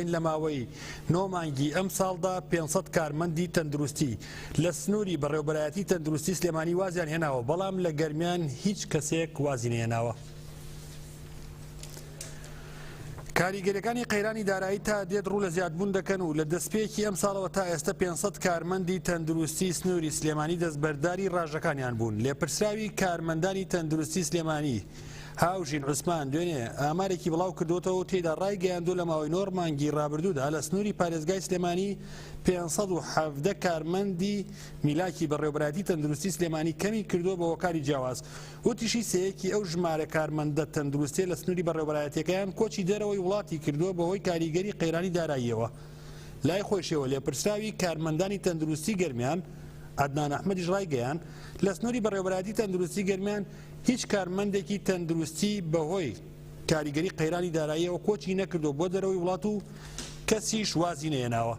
لە ماوەی 9 مانگی ئەم ساڵدا 500 کارمەندی تەندروستی لە سنووری بەڕێوەبەرایەتی تەندروستی سلێمانی وازیان هێناوە، بەڵام لە گەرمیان هیچ کەسێک وازی نەهێناوە. کاریگەریەکانی قەیرانی دارایی تا دێت ڕوو لە زیادبوون دەکەن و لە دەستپێکی ئەم ساڵەوە تا ئێستا 500 کارمەندی تەندروستی سنووری سلێمانی دەستبەرداری ڕاژەکانیان بوون. لێپرسراوی کارمەندانی تەندروستی سلێمانی هاوژین عوسمان دوێنێ ئامارێکی بڵاو کردوتەوە تێدا ڕایگەیاندوو لە ماوەی 9 مانگی ڕابردوودا لە سنووری پارێزگای سلێمانی 517 کارمەندی میلاکی بەڕێوەبەرایەتی تەندروستی سلێمانی کەمی کردووە بە هۆکاری جیاواز. وتیشی سەیەکی ئەو ژمارە کارمەندە تەندروستی لە سنووری بەڕێوەبەرایەتیەکەیان کۆچی دەرەوەی وڵاتی کردووە بەهۆی کاریگەری قەیرانی داراییەوە. لای خۆشیەوە لێپرسراوی کارمەندانی تەندروستی گەرمیان عەدنان ئەحمەدیش ڕایگەیاند لە سنووری بەڕێوەبەرایەتی تەندروستی گەرمیان هیچ کارمەندێکی تەندروستی بەهۆی کاریگەری قەیرانی داراییەوە کۆچی نەکردووە بۆ دەرەوەی وڵات و کەسیش وازی نەهێناوە.